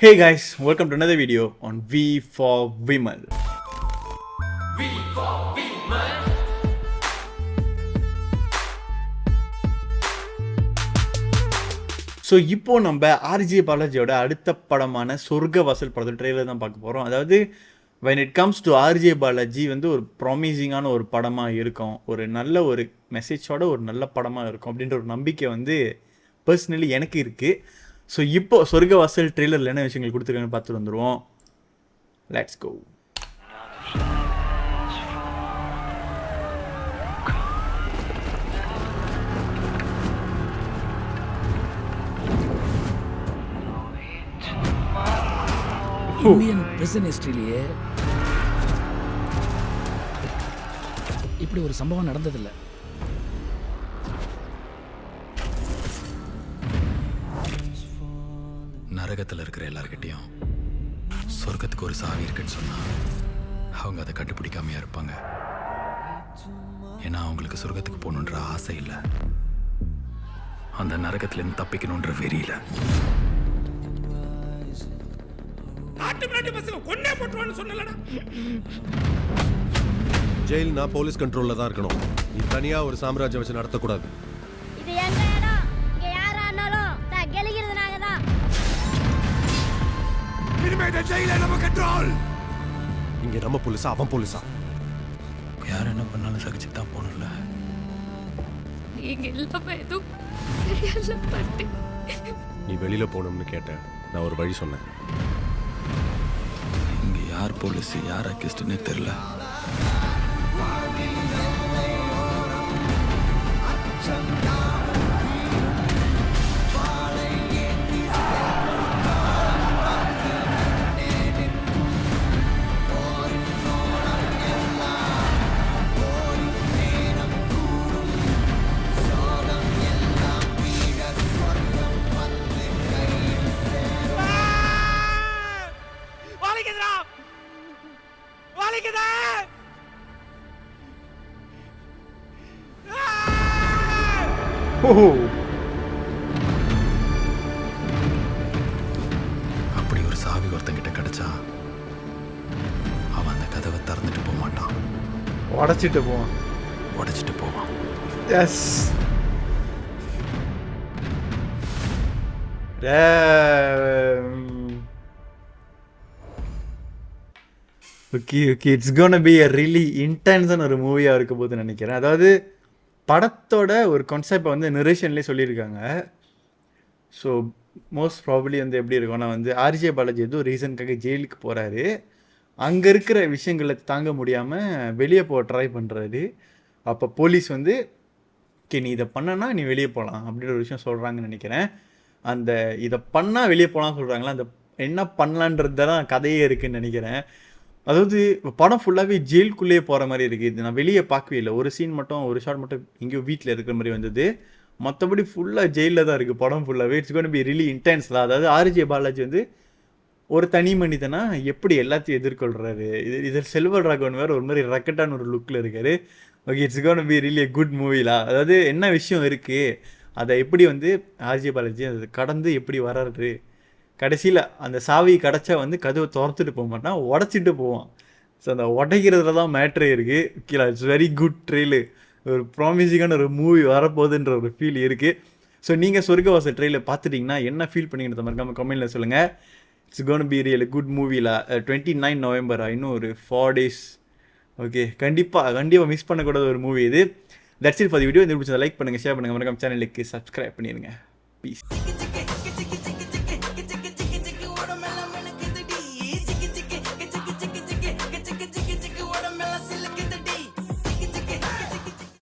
Hey guys, welcome to another video on V for Vimal. V for Vimal. So இப்போ நம்ம RJ பாலாஜியோட அடுத்த படமான சொர்க்கவாசல் படத்தோட ட்ரெய்லர் தான் பார்க்க போகிறோம். அதாவது when it comes to RJ Balaji வந்து ஒரு ப்ராமிசிங்கான ஒரு படமாக இருக்கும், ஒரு நல்ல ஒரு மெசேஜோட ஒரு நல்ல படமாக இருக்கும் அப்படின்ற ஒரு நம்பிக்கை வந்து பர்சனலி எனக்கு இருக்குது. ஸோ இப்போ சொர்க்கவாசல் ட்ரெய்லரில் என்ன விஷயங்கள் கொடுத்துருக்காங்கன்னு பார்த்துட்டு வந்துடுவோம். Let's go. இந்தியன் பிரிசன் ஹிஸ்டரியிலேயே இப்படி ஒரு சம்பவம் நடந்ததில்லை. நரகத்தில் இருக்கிற எல்லார்கிட்டையும் சொர்க்கத்துக்கு ஒரு சாவி இருக்குன்னு சொன்னா அவங்க அதை கண்டுபிடிக்காமையா இருப்பாங்க. ஏன்னா அவங்களுக்கு சொர்க்கத்துக்கு போகணுன்ற ஆசை இல்லை, அந்த நரகத்திலேருந்து தப்பிக்கணுன்ற வெறியில. ஜெயில்னா போலீஸ் கண்ட்ரோல்ல தான் இருக்கணும். நீ தனியா ஒரு சாம்ராஜ்யம் வச்சு நடத்தக்கூடாது. இது எங்க இடம், இங்க யாரா இருந்தாலும் நான் கெலிக்கிறது நாங்க தான். இனிமேல் ஜெயில நம்ம கண்ட்ரோல். இங்க நம்ம போலீஸா அவன் போலீஸா? யார் என்ன பண்ணாலும் சகிச்சு தான் போகணும்ல. நீங்க எல்லாமே எதுவும் சரியால பட்டு. நீ வெளியில போகணும்னு கேட்டேன், நான் ஒரு வழி சொன்னேன். இங்க யார் போலீஸ் யார் அக்கிஸ்ட்னே தெரியல. அப்படி ஒரு சாவி ஒருத்தங்கிட்ட கிடைச்சா அவன் அந்த கதவை திறந்துட்டு போக மாட்டான், உடச்சிட்டு போவான். உடைச்சிட்டு போவான். Yes, okay it's gonna be a really இன்டென்ஸான ஒரு மூவியாக இருக்க போது நினைக்கிறேன். அதாவது படத்தோட ஒரு கான்செப்டை வந்து நரேஷன்லேயே சொல்லியிருக்காங்க. ஸோ மோஸ்ட் ப்ராபப்ளி வந்து எப்படி இருக்கும்னா வந்து ஆர்ஜே பாலாஜி ஏதோ ரீசனுக்காக ஜெயிலுக்கு போகிறாரு, அங்கே இருக்கிற விஷயங்களை தாங்க முடியாமல் வெளியே போக ட்ரை பண்ணுறாரு. அப்போ போலீஸ் வந்து ஓகே நீ இதை பண்ணனா நீ வெளியே போகலாம் அப்படின்ற ஒரு விஷயம் சொல்கிறாங்கன்னு நினைக்கிறேன். அந்த இதை பண்ணால் வெளியே போகலான்னு சொல்கிறாங்களா, அந்த என்ன பண்ணலான்றது தான் கதையே இருக்குதுன்னு நினைக்கிறேன். அதாவது படம் ஃபுல்லாகவே ஜெயிலுக்குள்ளேயே போகிற மாதிரி இருக்குது. இது நான் வெளியே பார்க்கவே இல்லை, ஒரு சீன் மட்டும் ஒரு ஷாட் மட்டும் எங்கேயோ வீட்டில் இருக்கிற மாதிரி வந்தது. மற்றபடி ஃபுல்லாக ஜெயிலில் தான் இருக்குது படம் ஃபுல்லாகவே. It's gonna be really intense தான். அதாவது ஆர்ஜே பாலாஜி வந்து ஒரு தனி மனிதனா எப்படி எல்லாத்தையும் எதிர்கொள்கிறாரு. இதில் செல்வ ராகவன் வேறு ஒரு மாதிரி ரக்கட்டான ஒரு லுக்கில் இருக்காரு. Okay it's gonna be really good மூவிலாம். அதாவது என்ன விஷயம் இருக்குது, அதை எப்படி வந்து ஆர்ஜே பாலாஜி அதை கடந்து எப்படி வர்றாரு, கடைசியில் அந்த சாவி கிடச்சா வந்து கதவை திறத்துட்டு போக மாட்டான், உடச்சிட்டு போவான். ஸோ அந்த உடைக்கிறதுல தான் மேட்ரே இருக்குது. ஓகேலா, இட்ஸ் வெரி குட் ட்ரெயிலு, ஒரு ப்ராமிசிங்கான ஒரு மூவி வரப்போகுதுன்ற ஒரு ஃபீல் இருக்குது. ஸோ நீங்கள் சொர்க்கவாசல் ட்ரெயிலர் பார்த்துட்டிங்கன்னா என்ன ஃபீல் பண்ணிங்கிறத மறக்காமல் கமெண்ட்டில் சொல்லுங்கள். It's gonna B real good மூவியில் 29 நவம்பர், இன்னும் ஒரு 4 days. ஓகே கண்டிப்பாக மிஸ் பண்ணக்கூடாத ஒரு மூவி இது. That's it for the video. இந்த பிடிச்சதை லைக் பண்ணுங்கள், ஷேர் பண்ணுங்கள், மறக்காம சேனலுக்கு சப்ஸ்கிரைப் பண்ணிடுங்க. பீஸ்.